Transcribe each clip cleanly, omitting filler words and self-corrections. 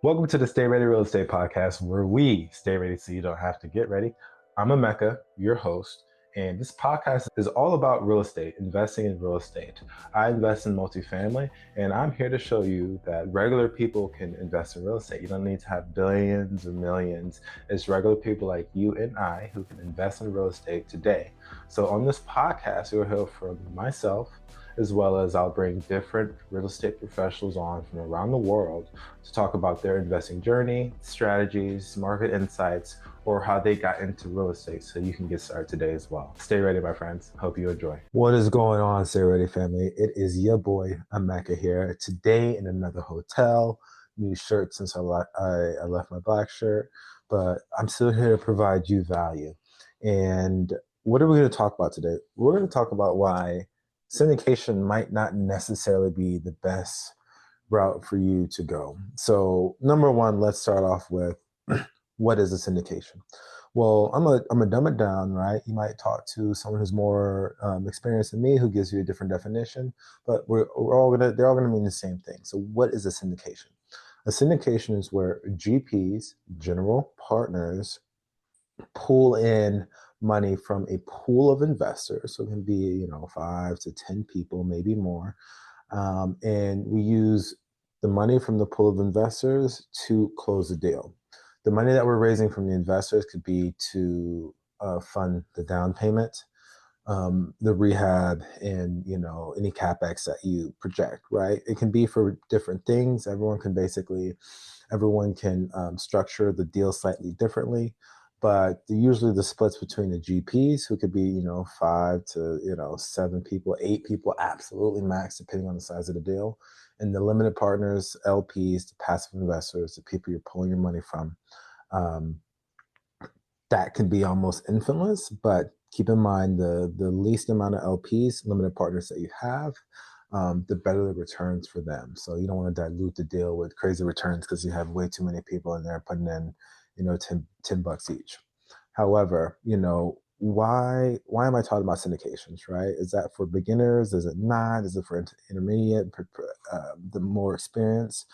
Welcome to the Stay Ready Real Estate Podcast, where we stay ready so you don't have to get ready. I'm Emeka, your host, and this podcast is all about real estate, investing in real estate. I invest in multifamily, and I'm here to show you that regular people can invest in real estate. You don't need to have billions or millions. It's regular people like you and I who can invest in real estate today. So on this podcast, you'll hear from myself, as well as I'll bring different real estate professionals on from around the world to talk about their investing journey, strategies, market insights, or how they got into real estate so you can get started today as well. Stay ready, my friends. Hope you enjoy. What is going on, Stay Ready family? It is your boy, Emeka here. Today in another hotel, new shirt since I left my black shirt, but I'm still here to provide you value. And what are we going to talk about today? We're going to talk about why syndication might not necessarily be the best route for you to go. So, number one, let's start off with what is a syndication? Well, I'm a dumb it down, right? You might talk to someone who's more experienced than me, who gives you a different definition, but they're all gonna mean the same thing. So, what is a syndication? A syndication is where GPs, general partners, pull in money from a pool of investors. So it can be, 5 to 10 people, maybe more. And we use the money from the pool of investors to close the deal. The money that we're raising from the investors could be to fund the down payment, the rehab, and any capex that you project. Right? It can be for different things. Everyone can structure the deal slightly differently, but usually the splits between the GPs, who could be 5 to 7 people, 8 people, absolutely max, depending on the size of the deal, and the limited partners, LPs, the passive investors, the people you're pulling your money from. Um, that can be almost infiniteless, but keep in mind the least amount of LPs, limited partners that you have, the better the returns for them. So you don't want to dilute the deal with crazy returns because you have way too many people in there putting in, 10 bucks each. However, why am I talking about syndications, right? Is that for beginners? Is it not? Is it for intermediate, the more experienced?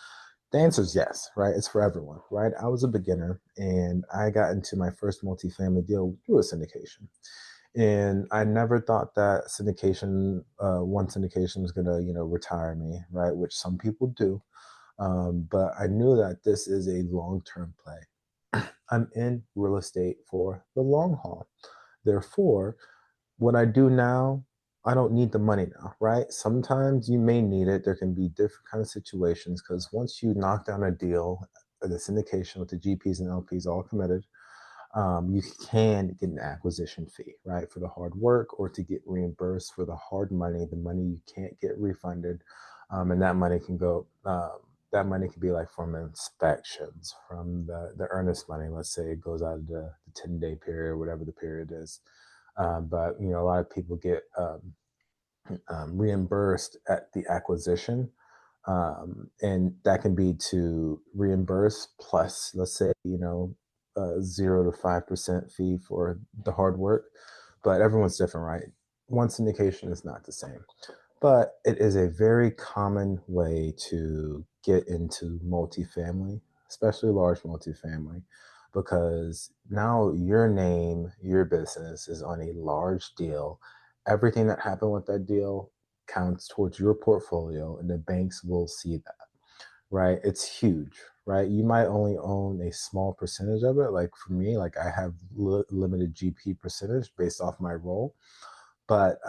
The answer is yes, right? It's for everyone, right? I was a beginner and I got into my first multifamily deal through a syndication. And I never thought that one syndication was going to, retire me, right? Which some people do. But I knew that this is a long-term play. I'm in real estate for the long haul. Therefore, what I do now, I don't need the money now, right? Sometimes you may need it. There can be different kind of situations because once you knock down a deal, the syndication with the GPs and LPs all committed, you can get an acquisition fee, right, for the hard work, or to get reimbursed for the hard money, the money you can't get refunded, and that money can go. That money could be like from inspections, from the earnest money. Let's say it goes out of the 10-day period, whatever the period is. But a lot of people get reimbursed at the acquisition, and that can be to reimburse plus, let's say, 0 to 5% fee for the hard work. But everyone's different, right? One syndication is not the same, but it is a very common way to get into multifamily, especially large multifamily, because now your name, your business is on a large deal. Everything that happened with that deal counts towards your portfolio, and the banks will see that, right? It's huge, right? You might only own a small percentage of it. Like for me, like I have limited GP percentage based off my role, but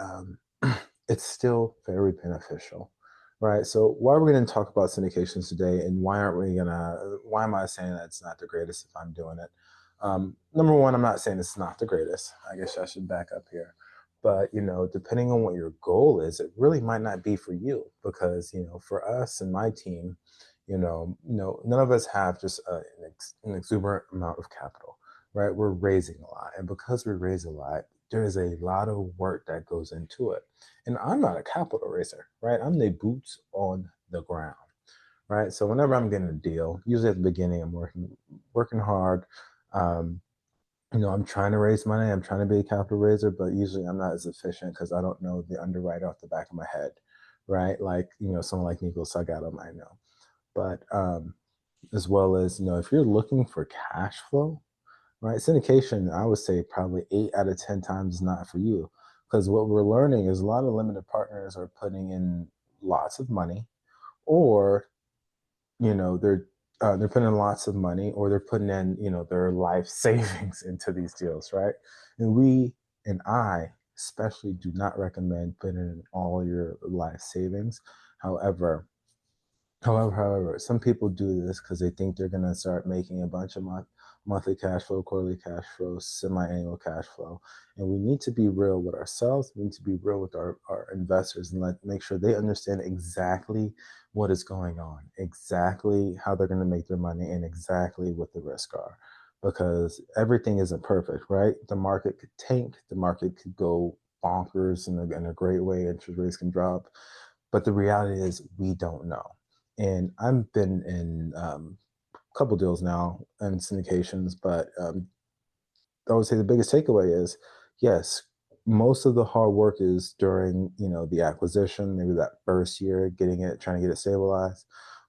it's still very beneficial, right? So why are we going to talk about syndications today, and why am I saying that it's not the greatest if I'm doing it? Number one, I'm not saying it's not the greatest. I guess I should back up here. But, depending on what your goal is, it really might not be for you because, for us and my team, none of us have just an exuberant amount of capital, right? We're raising a lot. And because we raise a lot, there is a lot of work that goes into it. And I'm not a capital raiser, right? I'm the boots on the ground, right? So whenever I'm getting a deal, usually at the beginning, I'm working hard. Um, I'm trying to raise money. I'm trying to be a capital raiser, but usually I'm not as efficient because I don't know the underwriter off the back of my head, right? Like, someone like Nico Salgado might know. But as well as, if you're looking for cash flow, right? Syndication, I would say probably 8 out of 10 times is not for you. Because what we're learning is a lot of limited partners are putting in lots of money, or you know they're they're putting in lots of money, or they're putting in their life savings into these deals, right? And we and I especially do not recommend putting in all your life savings. However, however, some people do this because they think they're going to start making a bunch of monthly cash flow, quarterly cash flow, semi-annual cash flow. And we need to be real with ourselves. We need to be real with our investors and make sure they understand exactly what is going on, exactly how they're going to make their money, and exactly what the risks are. Because everything isn't perfect, right? The market could tank, the market could go bonkers in a great way, interest rates can drop, but the reality is we don't know. And I've been in a couple deals now and syndications, but I would say the biggest takeaway is yes, most of the hard work is during the acquisition, maybe that first year, getting it, trying to get it stabilized.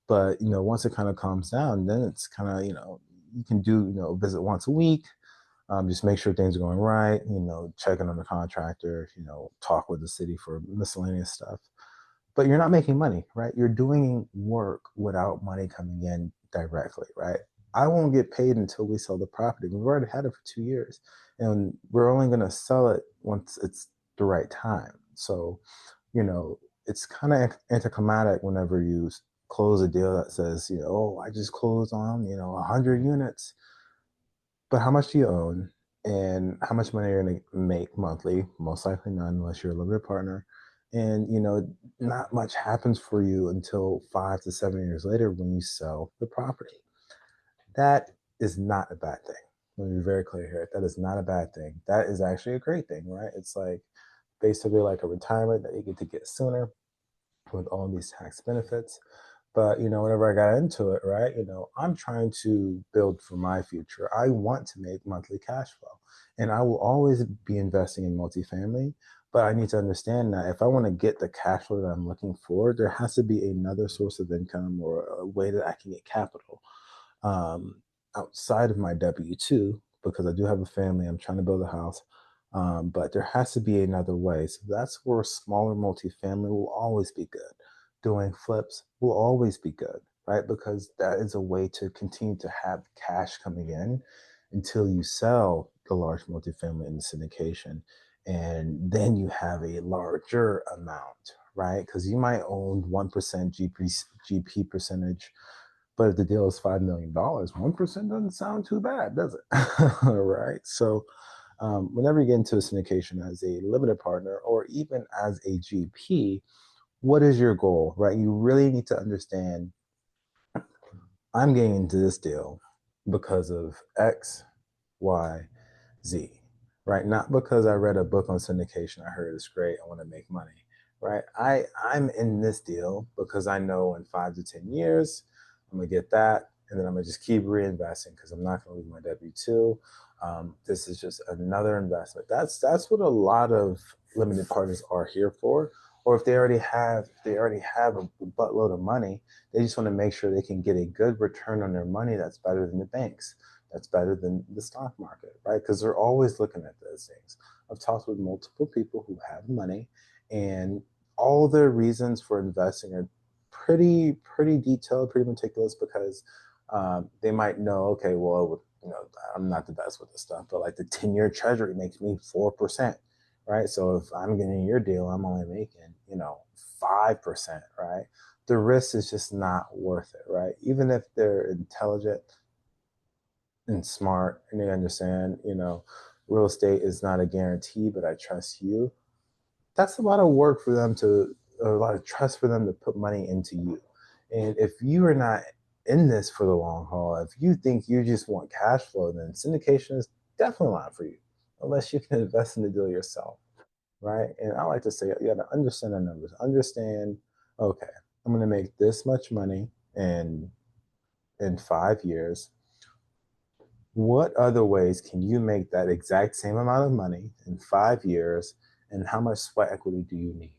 But once it kind of calms down, then it's kind of you can do visit once a week, just make sure things are going right, checking on the contractor, talk with the city for miscellaneous stuff. But you're not making money, right? You're doing work without money coming in directly, right? I won't get paid until we sell the property. We've already had it for 2 years, and we're only going to sell it once it's the right time. So, you know, it's kind of anticlimactic whenever you close a deal that says, oh, I just closed on, 100 units. But how much do you own, and how much money are you going to make monthly? Most likely none, unless you're a limited partner. And not much happens for you until 5 to 7 years later when you sell the property. That is not a bad thing. Let me be very clear here. That is not a bad thing. That is actually a great thing, right? It's like basically like a retirement that you get to get sooner with all these tax benefits. But whenever I got into it, right, I'm trying to build for my future. I want to make monthly cash flow, and I will always be investing in multifamily. But I need to understand that if I want to get the cash flow that I'm looking for, there has to be another source of income or a way that I can get capital um, outside of my W 2, because I do have a family. I'm trying to build a house. But there has to be another way. So that's where smaller multifamily will always be good. Doing flips will always be good, right? Because that is a way to continue to have cash coming in until you sell the large multifamily in the syndication. And then you have a larger amount, right? Because you might own 1% GP percentage, but if the deal is $5 million, 1% doesn't sound too bad, does it? All right. So whenever you get into a syndication as a limited partner or even as a GP, what is your goal, right? You really need to understand, I'm getting into this deal because of X, Y, Z, right? Not because I read a book on syndication, I heard it's great, I want to make money, right? I'm in this deal because I know in 5 to 10 years I'm gonna get that, and then I'm gonna just keep reinvesting because I'm not gonna lose my W-2. This is just another investment. That's what a lot of limited partners are here for. Or if they already have a buttload of money, they just want to make sure they can get a good return on their money that's better than the banks, that's better than the stock market, right? Because they're always looking at those things. I've talked with multiple people who have money, and all their reasons for investing are pretty detailed, pretty meticulous, because they might know, okay, well, I'm not the best with this stuff, but like the 10-year treasury makes me 4%, right? So if I'm getting your deal, I'm only making 5%, right? The risk is just not worth it, right? Even if they're intelligent and smart and they understand, real estate is not a guarantee, but I trust you. That's a lot of work for them a lot of trust for them to put money into you. And if you are not in this for the long haul, if you think you just want cash flow, then syndication is definitely not for you, unless you can invest in the deal yourself, right? And I like to say you got to understand the numbers. Understand, okay, I'm going to make this much money in 5 years. What other ways can you make that exact same amount of money in 5 years? And how much sweat equity do you need?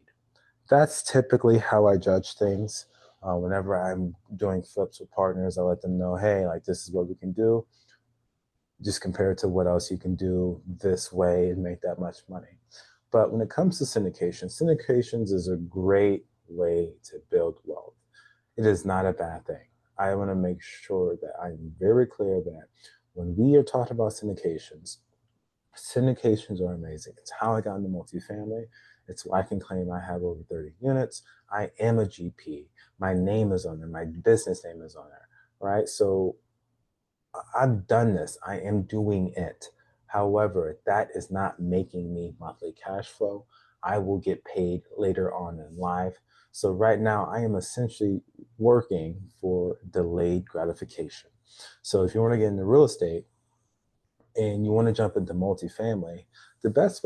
That's typically how I judge things. Whenever I'm doing flips with partners, I let them know, hey, like this is what we can do. Just compare it to what else you can do this way and make that much money. But when it comes to syndications is a great way to build wealth. It is not a bad thing. I want to make sure that I'm very clear that when we are talking about syndications are amazing. It's how I got into multifamily. It's why I can claim I have over 30 units. I am a GP. My name is on there. My business name is on there, right? So I've done this. I am doing it. However, that is not making me monthly cash flow. I will get paid later on in life. So right now, I am essentially working for delayed gratification. So if you want to get into real estate, and you want to jump into multifamily, the best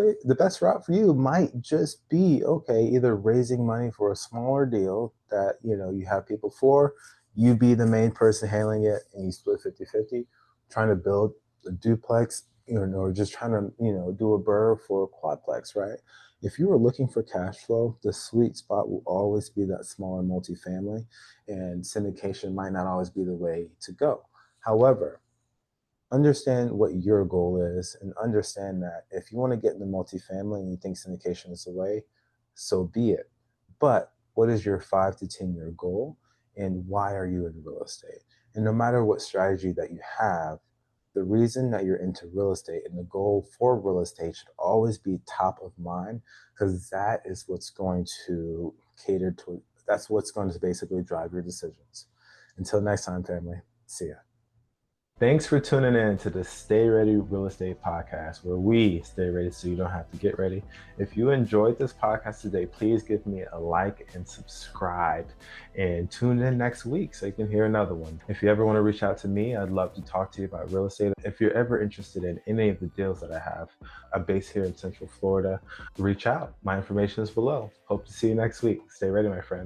route for you might just be okay, either raising money for a smaller deal that you have people for, you be the main person handling it and you split 50-50, trying to build a duplex, or just trying to, do a burr for a quadplex, right? If you are looking for cash flow, the sweet spot will always be that smaller multifamily, and syndication might not always be the way to go. However, understand what your goal is and understand that if you want to get into multifamily and you think syndication is the way, so be it. But what is your 5 to 10 year goal and why are you in real estate? And no matter what strategy that you have, the reason that you're into real estate and the goal for real estate should always be top of mind, because that is what's going to that's what's going to basically drive your decisions. Until next time, family, see ya. Thanks for tuning in to the Stay Ready Real Estate Podcast, where we stay ready so you don't have to get ready. If you enjoyed this podcast today, please give me a like and subscribe, and tune in next week so you can hear another one. If you ever want to reach out to me, I'd love to talk to you about real estate. If you're ever interested in any of the deals that I have, I'm based here in Central Florida, reach out. My information is below. Hope to see you next week. Stay ready, my friend.